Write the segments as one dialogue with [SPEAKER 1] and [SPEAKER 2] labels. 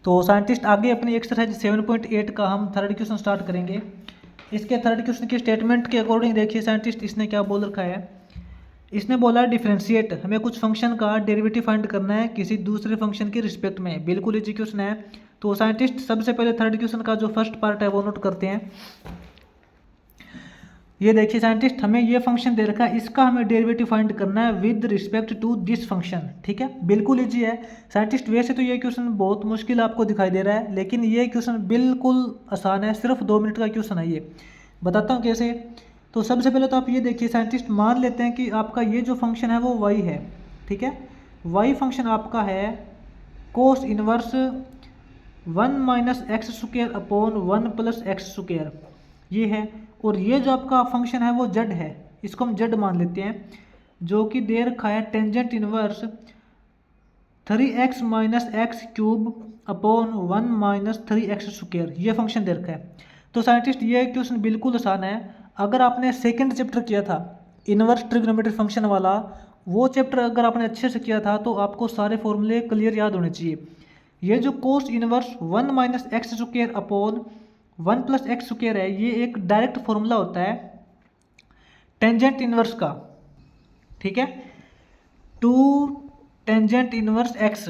[SPEAKER 1] तो साइंटिस्ट आगे अपनी एक्सरसाइज 7.8 का हम थर्ड क्वेश्चन स्टार्ट करेंगे। इसके थर्ड क्वेश्चन की स्टेटमेंट के अकॉर्डिंग देखिए साइंटिस्ट इसने क्या बोल रखा है। इसने बोला डिफरेंशिएट, हमें कुछ फंक्शन का डेरिवेटिव फाइंड करना है किसी दूसरे फंक्शन के रिस्पेक्ट में। बिल्कुल इजी क्वेश्चन है। तो साइंटिस्ट सबसे पहले थर्ड क्वेश्चन का जो फर्स्ट पार्ट है वो नोट करते हैं। ये देखिए साइंटिस्ट, हमें ये फंक्शन दे रखा है, इसका हमें डेरिवेटिव फाइंड करना है with respect to this function. ठीक है, बिल्कुल इजी है साइंटिस्ट। वैसे तो ये क्वेश्चन बहुत मुश्किल आपको दिखाई दे रहा है, लेकिन ये क्वेश्चन बिल्कुल आसान है। सिर्फ 2 मिनट का क्वेश्चन है ये। बताता हूँ कैसे। तो सबसे पहले तो आप ये देखिए साइंटिस्ट, मान लेते हैं कि आपका ये जो फंक्शन है वो y है। ठीक है, y फंक्शन आपका है cos inverse 1 minus x square upon 1 plus x square, ये है। और ये जो आपका फंक्शन है वो z है, इसको हम z मान लेते हैं, जो कि दे रखा है tangent inverse 3x minus x cube upon 1 minus 3x square, ये फंक्शन दे रखा है। तो साइंटिस्ट ये क्वेश्चन बिल्कुल आसान है। अगर आपने सेकंड चैप्टर किया था इनवर्स ट्रिग्नोमेट्री फंक्शन वाला, वो चैप्टर अगर आपने अच्छे से किया था तो आपको सारे फॉर्मूले क्लियर याद होने चाहिए। ये जो cos inverse 1 minus x square upon 1 plus x square है, ये एक डायरेक्ट फॉर्मूला होता है टेंजेंट इनवर्स का। ठीक है, टू टेंजेंट इनवर्स एक्स,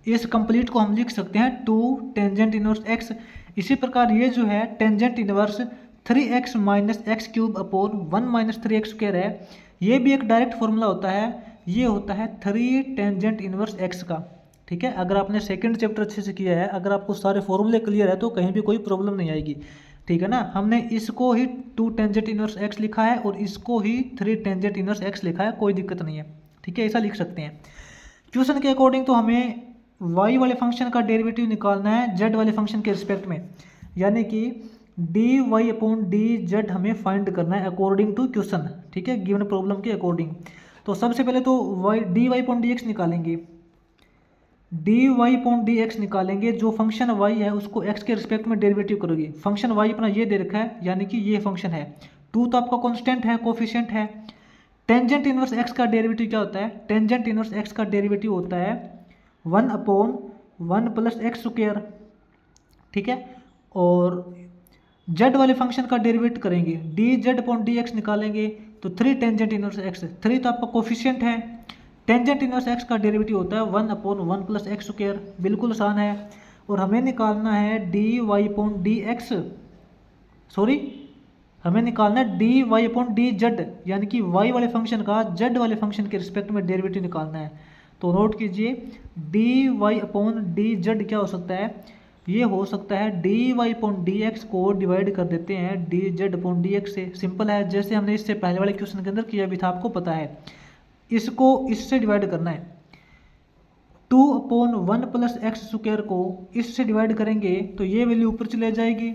[SPEAKER 1] इस कंप्लीट को हम लिख सकते हैं टू टेंजेंट इनवर्स एक्स। इसी प्रकार ये जो है tangent inverse 3x minus x cube upon 1 minus 3x square है, ये भी एक डायरेक्ट फॉर्मूला होता है। ये होता है 3 टेंजेंट इनवर्स x का। ठीक है, अगर आपने सेकंड चैप्टर अच्छे से किया है, अगर आपको सारे फॉर्मूले क्लियर है तो कहीं भी कोई प्रॉब्लम नहीं आएगी। ठीक है ना, हमने इसको ही 2 टेंजेंट इनवर्स x लिखा है और इसको ही 3 टेंजेंट इनवर्स x लिखा है, कोई दिक्कत नहीं है। ठीक है, ऐसा लिख सकते हैं। क्वेश्चन के अकॉर्डिंग तो हमें y वाले फंक्शन का डेरिवेटिव निकालना है z वाले फंक्शन के रिस्पेक्ट में, यानी कि d y upon d z हमें फाइंड करना है अकॉर्डिंग टू क्वेश्चन। ठीक है, गिवन प्रॉब्लम के अकॉर्डिंग। तो सबसे पहले तो y d y upon d x निकालेंगे। D y upon d x निकालेंगे, जो फंक्शन y है उसको x के रिस्पेक्ट में डेरिवेटिव करोगे। फंक्शन y अपना ये दे रखा है, यानी कि ये फंक्शन है। 2 तो आपका कॉन्स्टेंट है, कोफिशिएंट है। टेंजेंट इनवर्स x का डेरिवेटिव क्या होता है? टेंजेंट इनवर्स x का डेरिवेटिव होता है 1 अपॉन 1 प्लस एक्स स्क्वायर। ठीक है, और z वाले फंक्शन का डेरिवेट करेंगे, D z upon d x निकालेंगे तो 3 टेंजेंट इनवर्स x, 3 तो आपका कोफिशिएंट है। टेंजेंट इनवर्स x का डेरिवेटिव होता है 1 अपॉन 1 प्लस एक्स स्क्वायर, बिल्कुल आसान है। और हमें निकालना है d y upon d x, sorry हमें निकालना है d y upon d z, यानी कि y वाले फंक्शन का z वाले फंक्शन के रिस्पेक्ट में डेरिवेटिव निकालना है। तो नोट कीजिए, d y upon d z क्या हो सकता है? ये हो सकता है d y upon d x को डिवाइड कर देते हैं d z upon d x से। सिंपल है, जैसे हमने इससे पहले वाले क्वेश्चन के अंदर किया भी था, आपको पता है। इसको इससे डिवाइड करना है, 2 अपॉन 1 प्लस एक्स स्क्वायर को इससे डिवाइड करेंगे तो ये वैल्यू ऊपर चले जाएगी,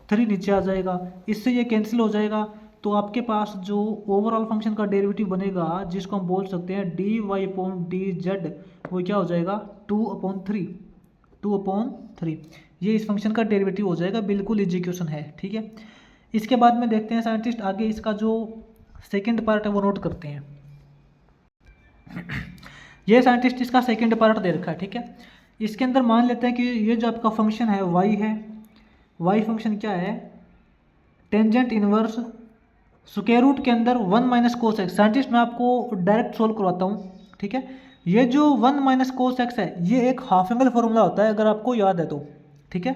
[SPEAKER 1] 3 नीचे आ जाएगा, इससे ये कैंसिल हो जाएगा। तो आपके पास जो ओवरऑल फंक्शन का डेरिवेटिव बनेगा, जिसको हम बोल सकते हैं d y upon d z, वो क्या हो जाएगा? 2 अपॉन 3, 2 अपॉन 3, ये इस फंक्शन का डेरिवेटिव हो जाएगा। बिल्कुल इजी क्वेश्चन है। ठीक है, इसके बाद में देखते हैं साइंटिस्ट आगे इसका जो सेकेंड पार्ट है वो नोट करते हैं। ये साइंटिस्ट इसका सेकेंड पार्ट दे रखा है। ठीक है, इसके अंदर मान लेते हैं कि ये जो आपका फंक्शन है y है, y फंक्शन क्या है? टेंजेंट इनवर्स स्क्वायर रूट के अंदर 1 माइनस कोस एक्स। साइंटिस्ट मैं आपको डायरेक्ट सोल्व करवाता हूँ। ठीक है, ये जो 1 माइनस कोस एक्स है, ये एक हाफ एंगल फॉर्मूला होता है, अगर आपको याद है तो। ठीक है,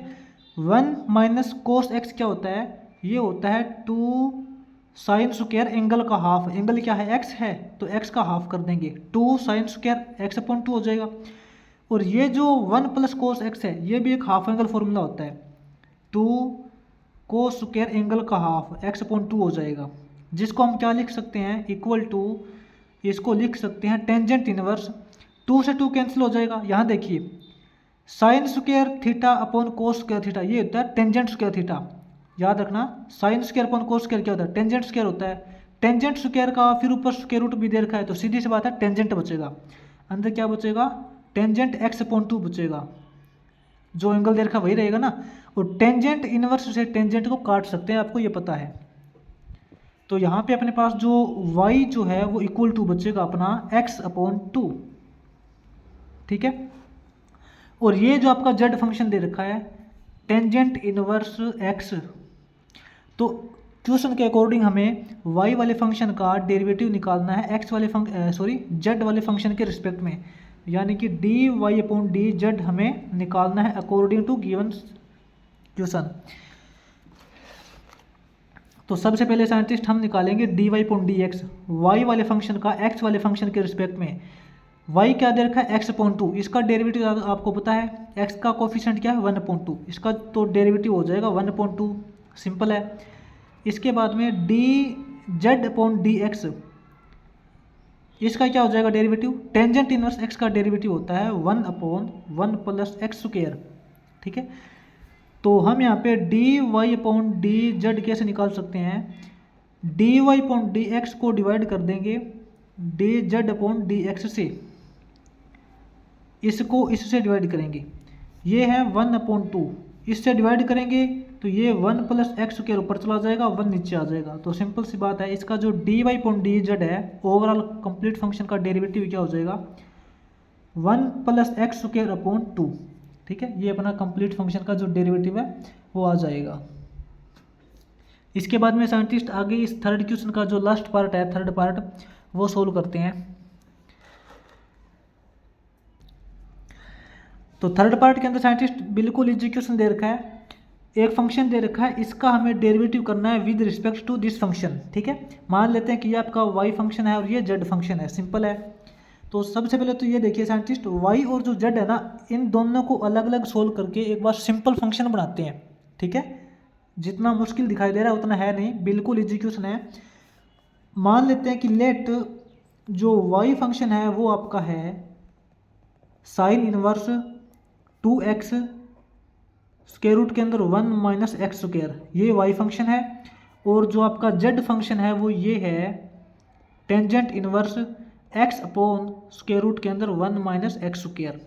[SPEAKER 1] 1 माइनस कोस एक्स क्या होता है? ये होता है 2 साइन स्क्वायर एंगल का हाफ। एंगल क्या है? x है, तो x का हाफ कर देंगे, 2 साइन स्क्वायर x अपॉन 2 हो जाएगा। और ये जो 1 प्लस कोस एक्स है, ये भी एक हाफ एंगल फॉर्मूला होता है, 2 कोस स्क्वायर एंगल का हाफ x अपॉन 2 हो जाएगा, जिसको हम क्या लिख सकते हैं? इक्वल टू, इसको लिख सकते हैं टेंजेंट इनवर्स, 2 से 2 कैंसिल हो जाएगा। यहाँ देखिए, sine square theta upon cos square theta, ये होता है टेंजेंट स्क्वायर थीटा। याद रखना, sine square upon cos square क्या होता है? टेंजेंट स्क्वायर होता है। टेंजेंट स्क्वायर का फिर ऊपर स्क्वायर रूट भी दे रखा है, तो सीधी सी बात है टेंजेंट बचेगा। अंदर क्या बचेगा? टेंजेंट x अपॉन 2 बचेगा, जो एंगल दे रखा वही रहेगा ना। और टेंजेंट इनवर्स से टेंजेंट को काट सकते हैं, आपको ये पता है। तो यहाँ पे अपने पास जो y जो है वो इक्वल टू बचेगा अपना x अपॉन 2। ठीक है, और ये जो आपका जेड फंक्शन दे रखा है टेंजेंट इनवर्स एक्स, तो क्वेश्चन के अकॉर्डिंग हमें y वाले फंक्शन का डेरिवेटिव निकालना है x वाले z वाले फंक्शन के रिस्पेक्ट में, यानी कि dy अपॉन डी जेड हमें निकालना है अकॉर्डिंग टू गिवन क्वेश्चन। तो सबसे पहले साइंटिस्ट हम निकालेंगे dy upon d x, y वाले फंक्शन का x वाले फंक्शन के रिस्पेक्ट में। y क्या दे रखा है x अपॉन 2, इसका डेरिवेटिव आपको पता है x का कोफिशिएंट क्या है 1 अपॉन 2, इसका तो डेरिवेटिव हो जाएगा 1 अपॉन 2, सिंपल है। इसके बाद में D z upon d x, इसका क्या हो जाएगा डेरिवेटिव, टेंजेंट इनवर्स x का डेरिवेटिव होता है 1 अपॉन 1 प्लस एक्स स्क्वायर, ठीक है। तो हम यहाँ पे d y upon d z कैसे निकाल सकते हैं, d y upon d x को डिवाइड कर देंगे d z upon d x से, इसको इससे डिवाइड करेंगे, ये है 1 अपॉन 2, इससे डिवाइड करेंगे तो ये 1 प्लस एक्स स्क्वायर ऊपर चला जाएगा, 1 नीचे आ जाएगा। तो सिंपल सी बात है, इसका जो d y upon d z है ओवरऑल कंप्लीट फंक्शन का डेरिवेटिव क्या हो जाएगा 1 प्लस एक्स स्क्वायर अपॉन 2, ठीक है। ये अपना कंप्लीट फंक्शन का जो डेरिवेटिव है वो आ जाएगा। इसके बाद में साइंटिस्ट आगे इस थर्ड क्वेश्चन का जो लास्ट पार्ट है, थर्ड पार्ट, वो सोल्व करते हैं। तो थर्ड पार्ट के अंदर साइंटिस्ट बिल्कुल इजी क्वेश्चन दे रखा है, एक फंक्शन दे रखा है, इसका हमें डेरिवेटिव करना है with respect to this function, ठीक है। मान लेते हैं कि ये आपका y फंक्शन है और ये z फंक्शन है, सिंपल है। तो सबसे पहले तो ये देखिए साइंटिस्ट, y और जो z है ना, इन दोनों को अलग अलग सोल्व करके एक बार सिंपल फंक्शन बनाते हैं, ठीक है। जितना मुश्किल दिखाई दे रहा है उतना है नहीं, बिल्कुल इजी क्वेश्चन है। मान लेते हैं कि लेट जो y फंक्शन है वो आपका है sine inverse 2x square root के अंदर 1 माइनस एक्स स्क्वायर, ये y फंक्शन है। और जो आपका z फंक्शन है वो ये है tangent inverse x upon square root के अंदर 1 माइनस एक्स स्क्वायर,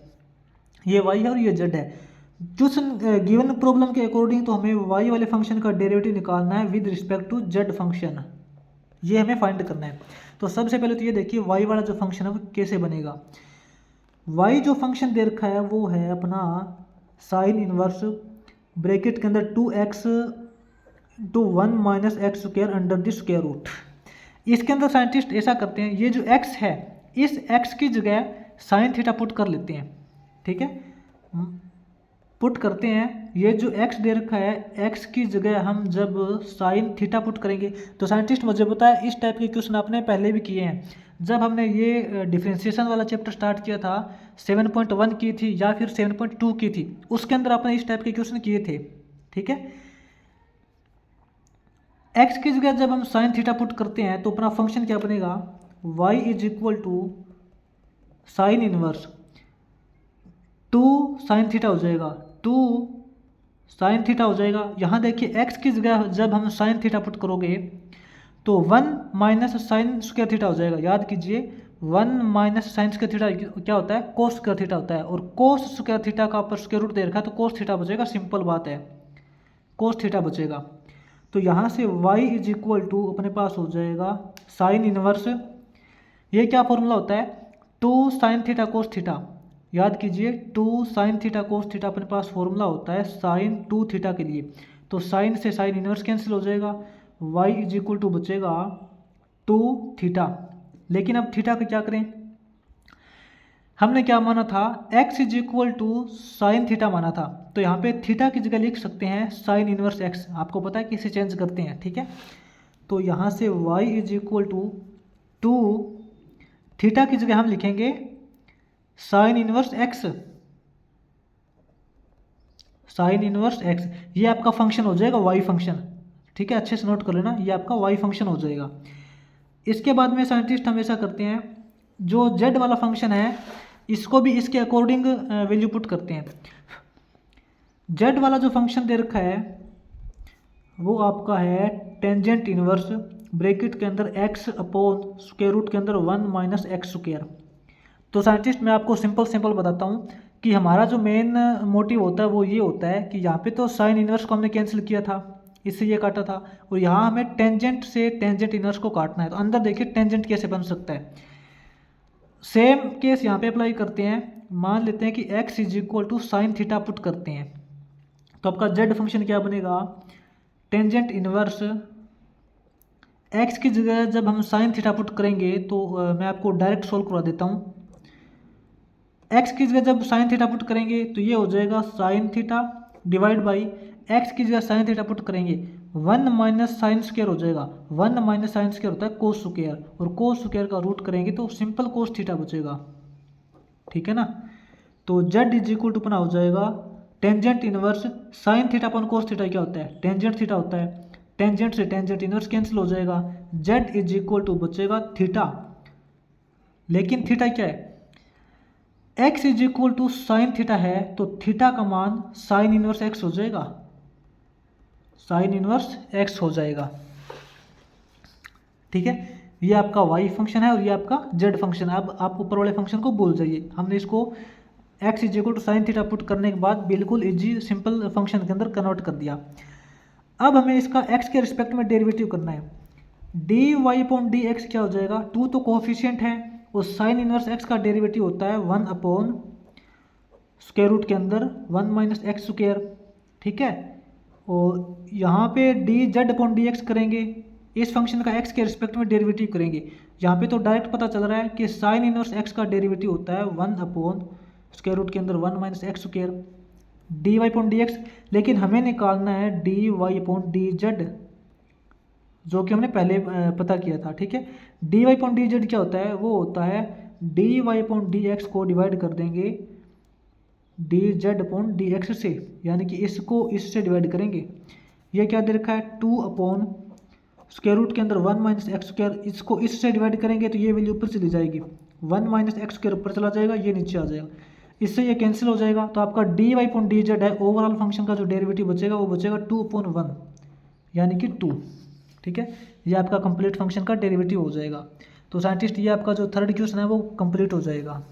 [SPEAKER 1] ये y है और ये z है। क्वेश्चन गिवन प्रॉब्लम के अकॉर्डिंग तो हमें y वाले फंक्शन का डेरिवेटिव निकालना है with respect to z function, ये हमें फाइंड करना है। तो सबसे पहले तो ये देखिए y वाला जो फंक्शन है वो कैसे बनेगा। y जो फंक्शन दे रखा है वो है अपना साइन इनवर्स ब्रैकेट के अंदर 2x to 1 minus x square under the square root. इसके अंदर साइंटिस्ट ऐसा करते हैं, ये जो x है इस x की जगह साइन थीटा पुट कर लेते हैं, ठीक है। पुट करते हैं, ये जो x दे रखा है x की जगह हम जब साइन थीटा पुट करेंगे, तो साइंटिस्ट मुझे पता है इस टाइप के क्वेश्चन आपने पहले भी किए हैं। जब हमने ये डिफरेंशिएशन वाला चैप्टर स्टार्ट किया था 7.1 की थी या फिर 7.2 की थी, उसके अंदर आपने इस टाइप के क्वेश्चन किए थे, ठीक है। x की जगह जब हम साइन थीटा पुट करते हैं तो अपना फंक्शन क्या बनेगा, y is equal to sine inverse 2 sine theta हो जाएगा, 2 साइन थीटा हो जाएगा। यहाँ देखिए x की जगह जब हम साइन थीटा पुट करोगे तो 1 माइनस साइन स्क्वायर थीटा हो जाएगा। याद कीजिए 1 माइनस साइन स्क्वायर थीटा क्या होता है, कोस स्क्वायर थीटा होता है, और कोस स्क्वायर थीटा का ऊपर स्क्वायर रूट दे रखा है तो कोस थीटा बचेगा, सिंपल बात है, कोस थीटा बचेगा। तो यहाँ से y इज इक्वल टू अपने पास हो जाएगा साइन इनवर्स, ये क्या फॉर्मूला होता है 2 साइन थीटा कोस थीटा, याद कीजिए 2 साइन थीटा कोस थीटा अपने पास फॉर्मूला होता है साइन 2 थीटा के लिए। तो साइन से साइन इनवर्स कैंसिल हो जाएगा, y इज इक्वल टू बचेगा 2 थीटा। लेकिन अब थीटा का क्या करें, हमने क्या माना था x is equal to sine theta माना था, तो यहाँ पे थीटा की जगह लिख सकते हैं साइन इनवर्स x, आपको पता है कि इसे चेंज करते हैं, ठीक है। तो यहाँ से y is equal to 2 theta की जगह हम लिखेंगे sine inverse x, sine inverse x, ये आपका फंक्शन हो जाएगा y फंक्शन, ठीक है। अच्छे से नोट कर लेना, ये आपका y फंक्शन हो जाएगा। इसके बाद में साइंटिस्ट हम ऐसा करते हैं, जो z वाला फंक्शन है इसको भी इसके अकॉर्डिंग वैल्यू पुट करते हैं। z वाला जो फंक्शन दे रखा है वो आपका है टेंजेंट इनवर्स ब्रैकेट के अंदर x अपॉन स्क्वायर रूट के अंदर 1 माइनस एक्स स्क्वायर। तो साइंटिस्ट मैं आपको सिंपल बताता हूँ कि हमारा जो मेन मोटिव होता है वो ये होता है कि यहाँ पे तो साइन इनवर्स को हमने कैंसिल किया था, इससे ये काटा था, और यहाँ हमें टेंजेंट से टेंजेंट इनवर्स को काटना है। तो अंदर देखिए टेंजेंट कैसे बन सकता है, सेम केस यहाँ पे अप्लाई करते हैं। मान लेते हैं कि x is equal to sine theta put करते हैं, तो आपका z फंक्शन क्या बनेगा, टेंजेंट इनवर्स x की जगह जब हम साइन थीटा पुट करेंगे तो मैं आपको डायरेक्ट सोल्व करवा देता हूँ। x की जगह जब साइन थीटा पुट करेंगे तो ये हो जाएगा sine theta divide by x की जगह साइन थीटा पुट करेंगे 1 माइनस साइन स्क्वायर हो जाएगा। 1 माइनस साइन स्क्वायर होता है कोस स्क्वायर, और कोस स्क्वायर का रूट करेंगे तो सिंपल कोस थीटा बचेगा, ठीक है ना। तो z इज इक्वल टू अपना हो जाएगा टेंजेंट इनवर्स साइन थीटा अपन कोस थीटा क्या होता है, टेंजेंट थीटा होता है। टेंजेंट से टेंजेंट इनवर्स कैंसिल हो जाएगा, z इज इक्वल टू बचेगा थीटा। लेकिन थीटा क्या है, x is equal to sine theta है, तो थीटा का मान साइन इनवर्स x हो जाएगा, साइन इनवर्स x हो जाएगा, ठीक है। ये आपका y फंक्शन है और ये आपका z फंक्शन है। अब आप ऊपर वाले फंक्शन को भूल जाइए, हमने इसको x is equal to sine theta put करने के बाद बिल्कुल इजी सिंपल फंक्शन के अंदर कन्वर्ट कर दिया। अब हमें इसका x के रिस्पेक्ट में डेरिवेटिव करना है। dy अपॉन डी एक्स क्या हो जाएगा, 2 तो कोफिशिएंट है और साइन इनवर्स x का डेरिवेटिव होता है 1 अपॉन स्क्वायर रूट के अंदर 1 माइनस एक्स स्क्वायर, ठीक है। और यहाँ पे D z upon d x करेंगे, इस फंक्शन का x के रिस्पेक्ट में डेरिवेटिव करेंगे। यहाँ पे तो डायरेक्ट पता चल रहा है कि साइन इनवर्स x का डेरिवेटिव होता है 1 अपॉन स्क्वायर रूट के अंदर 1 minus x square d y upon d x. लेकिन हमें निकालना है d y upon d z, जो कि हमने पहले पता किया था, ठीक है। D y upon d z क्या होता है, वो होता है d y upon d x को डिवाइड कर देंगे d z upon d x से, यानी कि इसको इससे डिवाइड करेंगे। ये क्या दे रखा है 2 अपॉन स्क्वायर रूट के अंदर 1 माइनस एक्स स्क्वायर, इसको इससे डिवाइड करेंगे तो ये वैल्यू ऊपर चली जाएगी, 1 माइनस एक्स स्क्वायर ऊपर चला जाएगा, ये नीचे आ जाएगा, इससे ये कैंसिल हो जाएगा। तो आपका d y upon d z है, ओवरऑल फंक्शन का जो डेरिवेटिव बचेगा वो बचेगा 2 अपॉन 1 यानी कि 2, ठीक है। ये आपका कंप्लीट फंक्शन का डेरिवेटिव हो जाएगा। तो साइंटिस्ट ये आपका जो थर्ड क्वेश्चन है वो कंप्लीट हो जाएगा।